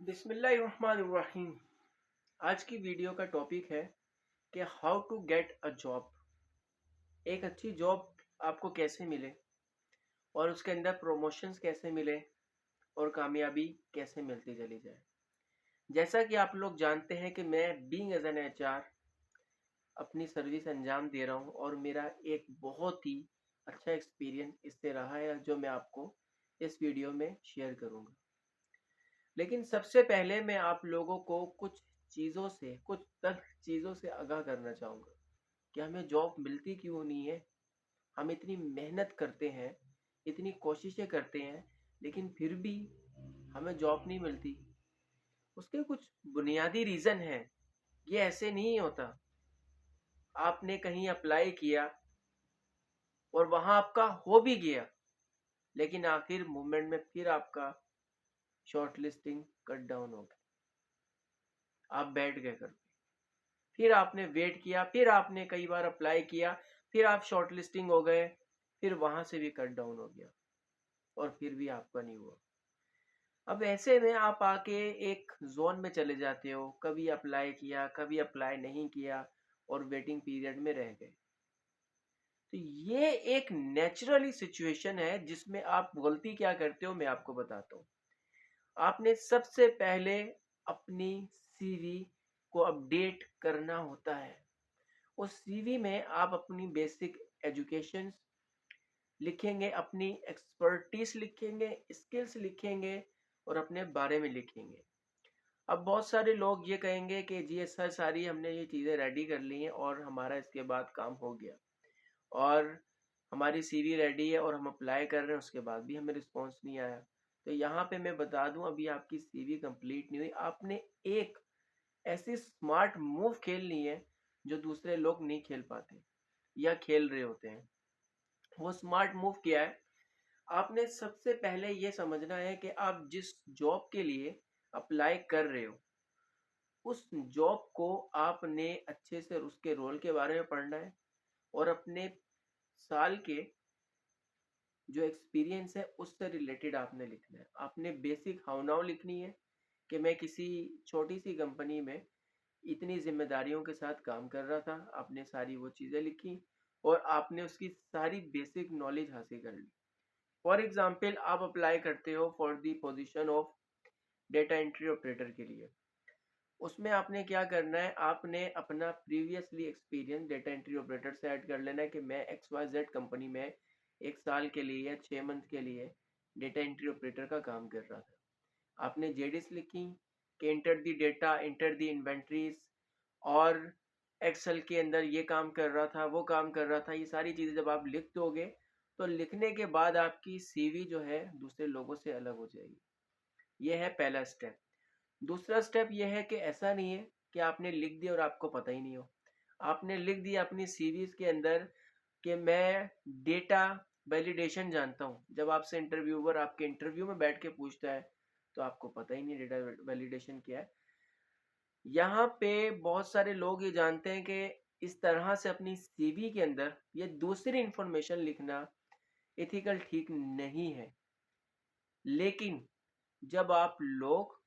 बिस्मिल्लाहिर्रहमानिर्रहीम। आज की वीडियो का टॉपिक है कि how to get a job. एक अच्छी जॉब आपको कैसे मिले और उसके अंदर प्रमोशंस कैसे मिले और कामयाबी कैसे मिलती चली जाए। जैसा कि आप लोग जानते हैं कि मैं बीइंग एज एन एचआर अपनी सर्विस अंजाम दे रहा हूं और मेरा एक बहुत ही अच्छा एक्सपीरियंस इससे रहा है जो मैं आपको इस वीडियो में शेयर करूंगा। लेकिन सबसे पहले मैं आप लोगों को कुछ तथ्य चीज़ों से आगाह करना चाहूँगा कि हमें जॉब मिलती क्यों नहीं है। हम इतनी मेहनत करते हैं, इतनी कोशिशें करते हैं, लेकिन फिर भी हमें जॉब नहीं मिलती। उसके कुछ बुनियादी रीज़न हैं। ये ऐसे नहीं होता। आपने कहीं अप्लाई किया और वहाँ आपका हो भी गया, लेकिन आखिर मूवमेंट में फिर आपका शॉर्ट लिस्टिंग कट डाउन हो गया। आप बैठ गए घर, फिर आपने वेट किया, फिर आपने कई बार अप्लाई किया, फिर आप शॉर्ट लिस्टिंग हो गए, फिर वहां से भी कट डाउन हो गया और फिर भी आपका नहीं हुआ। अब ऐसे में आप आके एक जोन में चले जाते हो, कभी अप्लाई किया, कभी अप्लाई नहीं किया और वेटिंग पीरियड में रह गए। तो ये एक नेचुरली सिचुएशन है जिसमें आप गलती क्या करते हो मैं आपको बताता हूँ। आपने सबसे पहले अपनी सीवी को अपडेट करना होता है। उस सीवी में आप अपनी बेसिक एजुकेशन लिखेंगे, अपनी एक्सपर्टीज लिखेंगे, स्किल्स लिखेंगे और अपने बारे में लिखेंगे। अब बहुत सारे लोग ये कहेंगे कि जी सर सारी हमने ये चीज़ें रेडी कर ली हैं और हमारा इसके बाद काम हो गया और हमारी सीवी रेडी है और हम अप्लाई कर रहे हैं, उसके बाद भी हमें रिस्पॉन्स नहीं आया। तो यहाँ पे मैं बता दूं, अभी आपकी सीवी कंप्लीट नहीं हुई। आपने एक ऐसी स्मार्ट मूव खेलनी है जो दूसरे लोग नहीं खेल पाते या खेल रहे होते हैं। वो स्मार्ट मूव क्या है? आपने सबसे पहले ये समझना है कि आप जिस जॉब के लिए अप्लाई कर रहे हो उस जॉब को आपने अच्छे से उसके रोल के बारे में पढ़ना है और अपने साल के जो एक्सपीरियंस है उससे रिलेटेड आपने लिखना है। आपने बेसिक हाउ नाउ लिखनी है कि मैं किसी छोटी सी कंपनी में इतनी जिम्मेदारियों के साथ काम कर रहा था। आपने सारी वो चीज़ें लिखी और आपने उसकी सारी बेसिक नॉलेज हासिल कर ली। फॉर एग्जाम्पल आप अप्लाई करते हो for the position of data entry operator के लिए। उसमें आपने क्या करना है, आपने अपना previously experience data entry operator से ऐड कर लेना है कि मैं एक्स वाई जेड कंपनी में एक साल के लिए या 6 मंथ के लिए डेटा एंट्री ऑपरेटर का काम कर रहा था। आपने जेडीस लिखी कि इंटर दी डेटा, इंटर दी इन्वेंट्रीज और एक्सेल के अंदर ये काम कर रहा था, वो काम कर रहा था। ये सारी चीज़ें जब आप लिख दोगे तो लिखने के बाद आपकी सीवी जो है दूसरे लोगों से अलग हो जाएगी। ये है पहला स्टेप। दूसरा स्टेप ये है कि ऐसा नहीं है कि आपने लिख दिया और आपको पता ही नहीं हो। आपने लिख दिया अपनी सीवीज के अंदर कि मैं डेटा वैलिडेशन जानता हूँ। जब आपसे इंटरव्यूअर आपके इंटरव्यू में बैठ के पूछता है तो आपको पता ही नहीं डेटा वैलिडेशन क्या है। यहाँ पे बहुत सारे लोग ये जानते हैं कि इस तरह से अपनी सीवी के अंदर ये दूसरी इंफॉर्मेशन लिखना एथिकल ठीक नहीं है। लेकिन जब आप लोग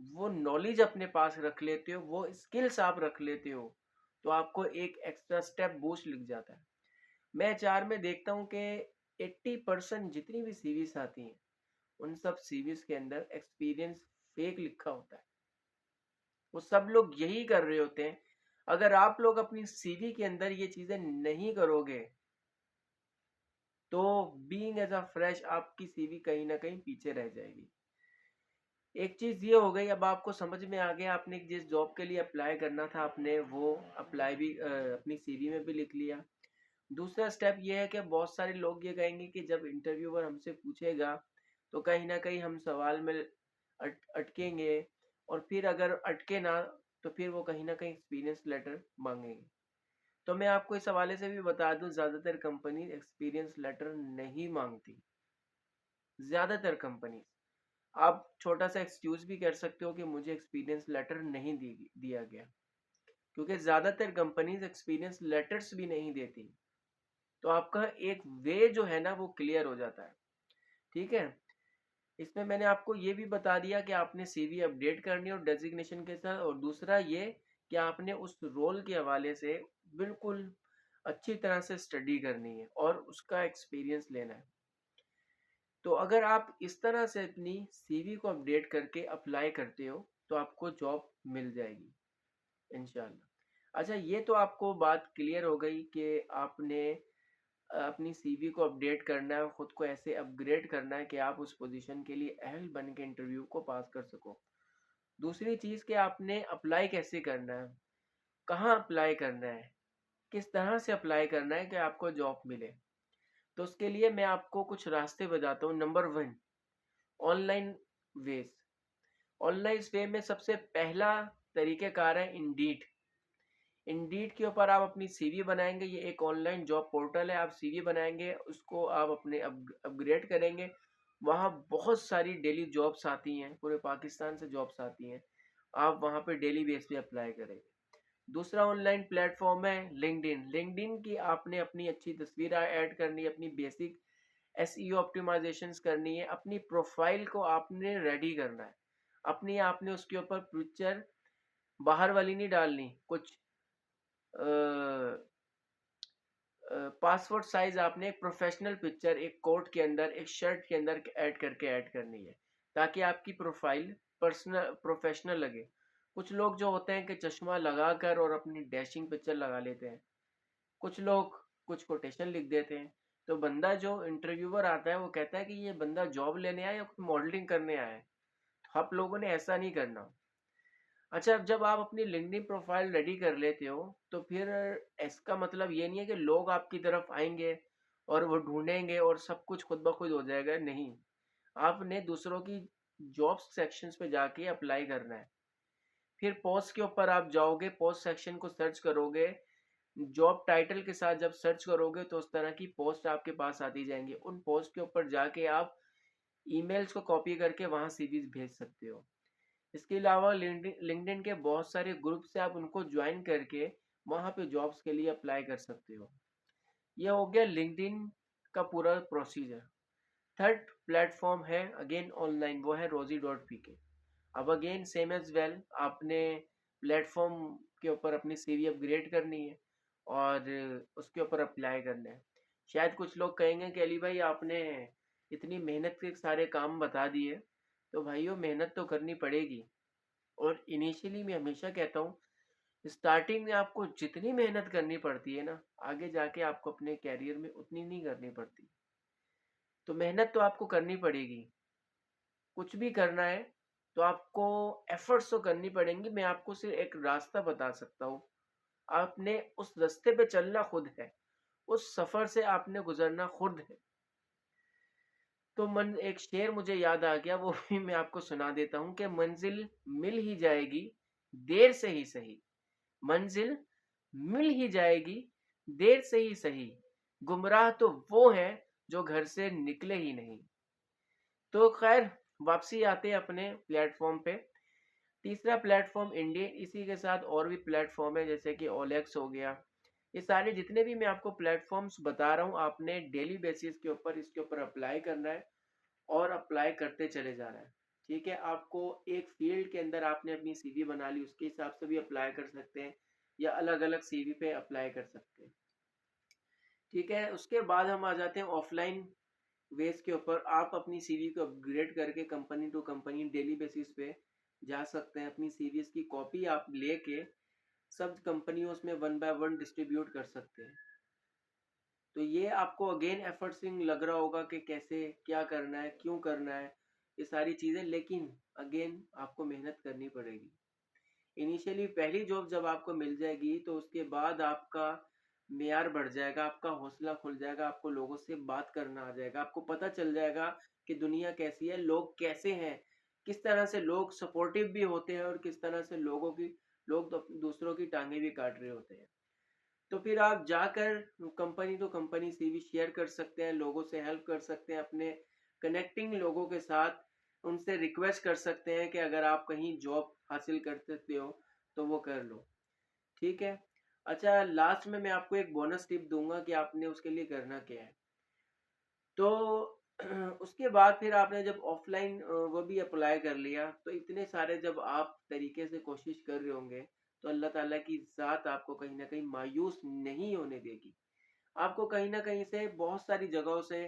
वो नॉलेज अपने पास रख लेते हो, वो स्किल्स आप रख लेते हो, तो आपको एक एक्स्ट्रा स्टेप बूस्ट लिख जाता है। मैं एचआर में देखता हूँ कि 80% जितनी भी सीवीज आती हैं उन सब सीवीज के अंदर एक्सपीरियंस फेक लिखा होता है। वो सब लोग यही कर रहे होते हैं। अगर आप लोग अपनी सीवी के अंदर ये चीजें नहीं करोगे तो बीइंग एज अ फ्रेश आपकी सीवी कहीं ना कहीं पीछे रह जाएगी। एक चीज ये हो गई, अब आपको समझ में आ गया। आपने जिस जॉब के लिए अप्लाई करना था आपने वो अप्लाई भी अपनी सीवी में भी लिख लिया। दूसरा स्टेप ये है कि बहुत सारे लोग ये कहेंगे कि जब इंटरव्यूअर हमसे पूछेगा तो कहीं ना कहीं हम सवाल में अटकेंगे और फिर अगर अटके ना तो फिर वो कहीं ना कहीं एक्सपीरियंस लेटर मांगेंगे। तो मैं आपको इस हवाले से भी बता दूं, ज़्यादातर कंपनी एक्सपीरियंस लेटर नहीं मांगती। ज़्यादातर कंपनी आप छोटा सा एक्सक्यूज भी कर सकते हो कि मुझे एक्सपीरियंस लेटर नहीं दिया गया, क्योंकि ज़्यादातर कंपनीज एक्सपीरियंस लेटर्स भी नहीं देती। तो आपका एक वे जो है ना वो क्लियर हो जाता है। ठीक है। इसमें मैंने आपको ये भी बता दिया कि आपने सीवी अपडेट करनी है और डेजिग्नेशन के साथ, और दूसरा ये कि आपने उस रोल के हवाले से बिल्कुल अच्छी तरह से स्टडी करनी है और उसका एक्सपीरियंस लेना है। तो अगर आप इस तरह से अपनी सीवी को अपडेट करके अप्लाई करते हो तो आपको जॉब मिल जाएगी इंशाल्लाह। अच्छा, ये तो आपको बात क्लियर हो गई कि आपने अपनी सीवी को अपडेट करना है, खुद को ऐसे अपग्रेड करना है कि आप उस पोजीशन के लिए अहल बन के इंटरव्यू को पास कर सको। दूसरी चीज़ कि आपने अप्लाई कैसे करना है, कहाँ अप्लाई करना है, किस तरह से अप्लाई करना है कि आपको जॉब मिले। तो उसके लिए मैं आपको कुछ रास्ते बताता हूँ। Number one, online ways. Online way में सबसे पहला तरीक़ेकार है इंडीड। इंडीड के ऊपर आप अपनी सीवी बनाएंगे। ये एक ऑनलाइन जॉब पोर्टल है। आप सीवी बनाएंगे, उसको आप अपने अपग्रेड करेंगे। वहाँ बहुत सारी डेली जॉब्स आती हैं, पूरे पाकिस्तान से जॉब्स आती हैं। आप वहाँ पे डेली बेस पे अप्लाई करेंगे। दूसरा ऑनलाइन प्लेटफॉर्म है लिंक्डइन। लिंक्डइन की आपने अपनी अच्छी तस्वीर ऐड करनी है, अपनी बेसिक एसईओ ऑप्टिमाइजेशंस करनी है, अपनी प्रोफाइल को आपने रेडी करना है। अपनी आपने उसके ऊपर पिक्चर बाहर वाली नहीं डालनी, कुछ पासपोर्ट साइज आपने एक प्रोफेशनल पिक्चर एक कोट के अंदर, एक शर्ट के अंदर ऐड करनी है, ताकि आपकी प्रोफाइल पर्सनल प्रोफेशनल लगे। कुछ लोग जो होते हैं कि चश्मा लगाकर और अपनी डैशिंग पिक्चर लगा लेते हैं। कुछ लोग कुछ कोटेशन लिख देते हैं। तो बंदा जो इंटरव्यूअर आता है वो कहता है कि ये बंदा जॉब लेने आया या मॉडलिंग करने आया है। तो आप लोगों ने ऐसा नहीं करना। अच्छा, अब जब आप अपनी लिंक्डइन प्रोफाइल रेडी कर लेते हो तो फिर इसका मतलब ये नहीं है कि लोग आपकी तरफ आएंगे और वो ढूंढेंगे और सब कुछ खुद ब खुद हो जाएगा। नहीं, आपने दूसरों की जॉब सेक्शंस पे जाके अप्लाई करना है। फिर पोस्ट के ऊपर आप जाओगे, पोस्ट सेक्शन को सर्च करोगे, जॉब टाइटल के साथ जब सर्च करोगे तो उस तरह की पोस्ट आपके पास आती जाएंगी। उन पोस्ट के ऊपर जाके आप ईमेल्स को कॉपी करके वहाँ सीवीज भेज सकते हो। इसके अलावा लिंक्डइन के बहुत सारे ग्रुप से आप उनको ज्वाइन करके वहाँ पे जॉब्स के लिए अप्लाई कर सकते हो। यह हो गया लिंक्डइन का पूरा प्रोसीजर। थर्ड प्लेटफॉर्म है अगेन ऑनलाइन, वो है रोजी डॉट पी के। अब अगेन सेम एज वेल, आपने प्लेटफॉर्म के ऊपर अपनी सीवी अपग्रेड करनी है और उसके ऊपर अप्लाई करना है। शायद कुछ लोग कहेंगे कि अली भाई आपने इतनी मेहनत के सारे काम बता दिए। तो भाइयों, मेहनत तो करनी पड़ेगी। और इनिशियली मैं हमेशा कहता हूँ, स्टार्टिंग में आपको जितनी मेहनत करनी पड़ती है ना, आगे जाके आपको अपने कैरियर में उतनी नहीं करनी पड़ती। तो मेहनत तो आपको करनी पड़ेगी। कुछ भी करना है तो आपको एफर्ट्स तो करनी पड़ेंगी। मैं आपको सिर्फ एक रास्ता बता सकता हूँ। आपने उस रास्ते पे चलना खुद है, उस सफर से आपने गुजरना खुद है। तो मन एक शेर मुझे याद आ गया, वो भी मैं आपको सुना देता हूँ कि मंजिल मिल ही जाएगी, देर से ही सही। मंजिल मिल ही जाएगी, देर से ही सही। गुमराह तो वो है जो घर से निकले ही नहीं। तो खैर, वापसी आते हैं अपने प्लेटफॉर्म पे। तीसरा प्लेटफॉर्म इंडियन, इसी के साथ और भी प्लेटफॉर्म है जैसे कि ओलेक्स हो गया। ये सारे जितने भी मैं आपको प्लेटफॉर्म्स बता रहा हूँ, आपने डेली बेसिस के ऊपर इसके ऊपर अप्लाई करना है और अप्लाई करते चले जाना है। ठीक है, आपको एक फील्ड के अंदर आपने अपनी सीवी बना ली, उसके हिसाब से भी अप्लाई कर सकते हैं या अलग अलग सीवी पे अप्लाई कर सकते हैं। ठीक है, उसके बाद हम आ जाते हैं ऑफलाइन वेज के ऊपर। आप अपनी सीवी को अपग्रेड करके company to company daily basis पे जा सकते हैं। अपनी सीवीज की कॉपी आप लेके सब कंपनियों में वन बाय वन डिस्ट्रीब्यूट कर सकते हैं। तो ये आपको अगेन एफर्ट्सिंग लग रहा होगा कि कैसे क्या करना है, क्यों करना है, ये सारी चीज़ें। लेकिन अगेन आपको मेहनत करनी पड़ेगी। इनिशियली पहली जॉब जब आपको मिल जाएगी तो उसके बाद आपका मेयार बढ़ जाएगा, आपका हौसला खुल जाएगा, आपको लोगों से बात करना आ जाएगा, आपको पता चल जाएगा कि दुनिया कैसी है, लोग कैसे हैं, किस तरह से लोग सपोर्टिव भी होते हैं और किस तरह से लोग दूसरों की टांगे भी काट रहे होते हैं। तो फिर आप जाकर company to company CV share कर सकते हैं, लोगों से हेल्प कर सकते हैं, अपने कनेक्टिंग लोगों के साथ उनसे रिक्वेस्ट कर सकते हैं कि अगर आप कहीं जॉब हासिल कर सकते हो तो वो कर लो। ठीक है। अच्छा, लास्ट में मैं आपको एक बोनस टिप दूंगा कि आपने उसके लिए करना क्या है। तो उसके बाद फिर आपने जब ऑफलाइन वो भी अप्लाई कर लिया, तो इतने सारे जब आप तरीके से कोशिश कर रहे होंगे, तो अल्लाह ताला की ज़ात आपको कहीं न कहीं मायूस नहीं होने देगी। आपको कहीं न कहीं से बहुत सारी जगहों से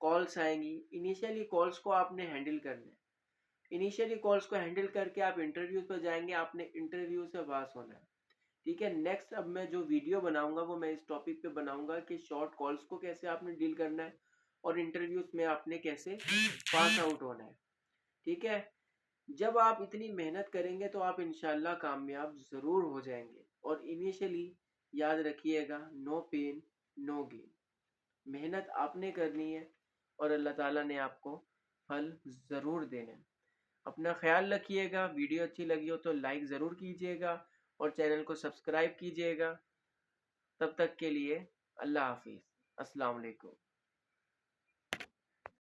कॉल्स आएँगी। इनिशियली कॉल्स को आपने हैंडल करना है। इनिशियली कॉल्स को हैंडल करके आप इंटरव्यूज़ पे जाएँगे, आपने इंटरव्यू से पास होना है। ठीक है? नेक्स्ट अब मैं जो वीडियो बनाऊँगा वो मैं इस टॉपिक पे बनाऊँगा कि शॉर्ट कॉल्स को कैसे आपने डील करना है और इंटरव्यूज़ में आपने कैसे पास आउट होना है। ठीक है? जब आप इतनी मेहनत करेंगे तो आप इंशाल्लाह कामयाब ज़रूर हो जाएँगे और इनिशियली याद रखिएगा, नो पेन नो गेन। मेहनत आपने करनी है और अल्लाह ताला ने आपको फल ज़रूर देना है। अपना ख़्याल रखिएगा। वीडियो अच्छी लगी हो तो लाइक ज़रूर कीजिएगा और चैनल को सब्सक्राइब कीजिएगा। तब तक के लिए अल्लाह हाफ़िज़। अस्सलाम वालेकुम।